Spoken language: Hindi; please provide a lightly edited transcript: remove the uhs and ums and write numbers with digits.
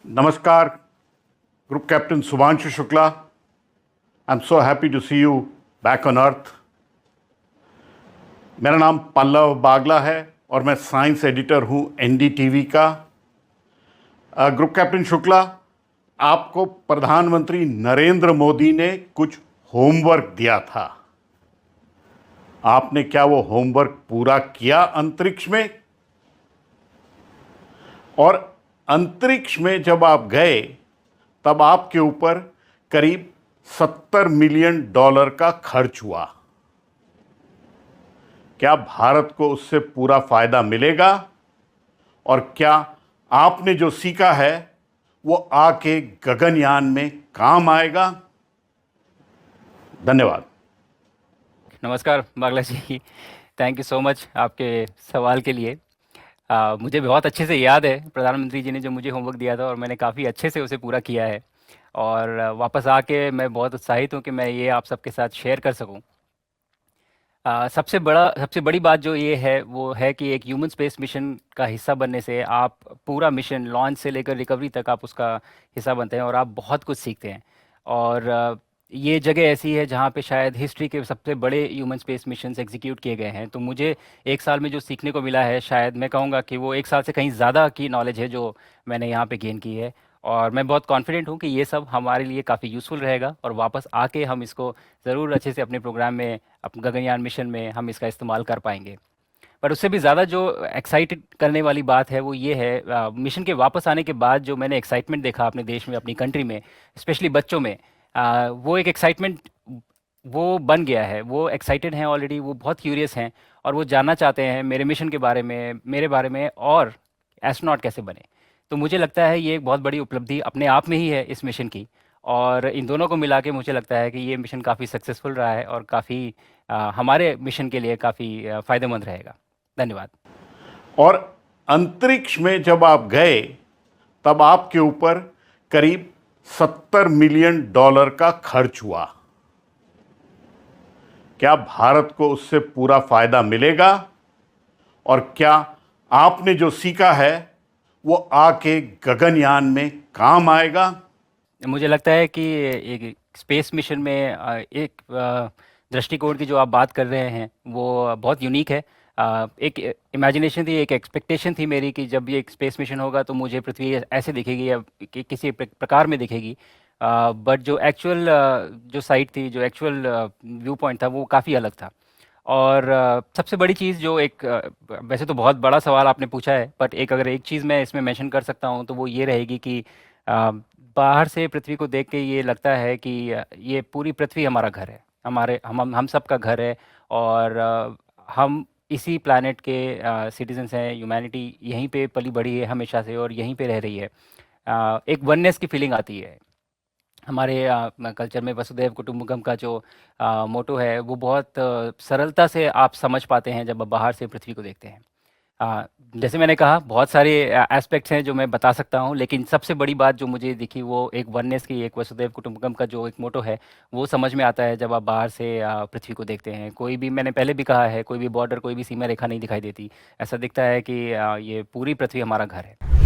नमस्कार, group captain Shubhanshu Shukla. I am so happy to see you back on earth. मेरा नाम पल्लव बागला है और मैं साइंस एडिटर हूं एनडीटीवी का। ग्रुप कैप्टन शुक्ला, आपको प्रधानमंत्री नरेंद्र मोदी ने कुछ होमवर्क दिया था। आपने क्या वो होमवर्क पूरा किया अंतरिक्ष में? और अंतरिक्ष में जब आप गए तब आपके ऊपर करीब $70 मिलियन का खर्च हुआ। क्या भारत को उससे पूरा फायदा मिलेगा? और क्या आपने जो सीखा है वो आके गगनयान में काम आएगा? धन्यवाद। नमस्कार बागला जी, थैंक यू सो मच आपके सवाल के लिए। मुझे बहुत अच्छे से याद है प्रधानमंत्री जी ने जो मुझे होमवर्क दिया था और मैंने काफ़ी अच्छे से उसे पूरा किया है। और वापस आके मैं बहुत उत्साहित हूँ कि मैं ये आप सबके साथ शेयर कर सकूँ। सबसे बड़ी बात जो ये है वो है कि एक ह्यूमन स्पेस मिशन का हिस्सा बनने से आप पूरा मिशन लॉन्च से लेकर रिकवरी तक आप उसका हिस्सा बनते हैं और आप बहुत कुछ सीखते हैं। और ये जगह ऐसी है जहाँ पे शायद हिस्ट्री के सबसे बड़े ह्यूमन स्पेस मिशंस एग्जीक्यूट किए गए हैं। तो मुझे एक साल में जो सीखने को मिला है, शायद मैं कहूँगा कि वो एक साल से कहीं ज़्यादा की नॉलेज है जो मैंने यहाँ पे गेन की है। और मैं बहुत कॉन्फिडेंट हूँ कि ये सब हमारे लिए काफ़ी यूज़फुल रहेगा और वापस आके हम इसको ज़रूर अच्छे से अपने प्रोग्राम में, अपने गगनयान मिशन में हम इसका इस्तेमाल कर पाएंगे। पर उससे भी ज़्यादा जो एक्साइटेड करने वाली बात है वो ये है, मिशन के वापस आने के बाद जो मैंने एक्साइटमेंट देखा अपने देश में, अपनी कंट्री में, स्पेशली बच्चों में, वो एक एक्साइटमेंट वो बन गया है। वो एक्साइटेड हैं ऑलरेडी, वो बहुत क्यूरियस हैं और वो जानना चाहते हैं मेरे मिशन के बारे में, मेरे बारे में, और एस्ट्रोनॉट कैसे बने। तो मुझे लगता है ये एक बहुत बड़ी उपलब्धि अपने आप में ही है इस मिशन की। और इन दोनों को मिला के मुझे लगता है कि ये मिशन काफ़ी सक्सेसफुल रहा है और काफ़ी हमारे मिशन के लिए काफ़ी फ़ायदेमंद रहेगा। धन्यवाद। और अंतरिक्ष में जब आप गए तब आपके ऊपर करीब $70 मिलियन का खर्च हुआ। क्या भारत को उससे पूरा फायदा मिलेगा? और क्या आपने जो सीखा है वो आके गगनयान में काम आएगा? मुझे लगता है कि एक स्पेस मिशन में एक दृष्टिकोण की जो आप बात कर रहे हैं वो बहुत यूनिक है। एक इमेजिनेशन थी, एक एक्सपेक्टेशन थी मेरी कि जब ये एक स्पेस मिशन होगा तो मुझे पृथ्वी ऐसे दिखेगी या किसी प्रकार में दिखेगी। बट जो एक्चुअल जो साइट थी, जो एक्चुअल व्यू पॉइंट था, वो काफ़ी अलग था। और सबसे बड़ी चीज़ जो एक वैसे तो बहुत बड़ा सवाल आपने पूछा है, बट अगर एक चीज़ मैं इसमें मेंशन कर सकता हूँ तो वो ये रहेगी कि अ, बाहर से पृथ्वी को देख के ये लगता है कि ये पूरी पृथ्वी हमारा घर है, हमारे हम सब का घर है। और हम इसी प्लैनेट के सिटीजन्स हैं। ह्यूमैनिटी यहीं पे पली बड़ी है हमेशा से और यहीं पे रह रही है। एक वननेस की फीलिंग आती है। हमारे कल्चर में वसुधैव कुटुंबकम का जो मोटो है वो बहुत सरलता से आप समझ पाते हैं जब आप बाहर से पृथ्वी को देखते हैं। अ, जैसे मैंने कहा, बहुत सारे एस्पेक्ट्स हैं जो मैं बता सकता हूँ, लेकिन सबसे बड़ी बात जो मुझे दिखी वो एक वननेस की, एक वसुधैव कुटुंबकम का जो एक मोटो है वो समझ में आता है जब आप बाहर से पृथ्वी को देखते हैं। कोई भी, मैंने पहले भी कहा है, कोई भी बॉर्डर, कोई भी सीमा रेखा नहीं दिखाई देती। ऐसा दिखता है कि ये पूरी पृथ्वी हमारा घर है।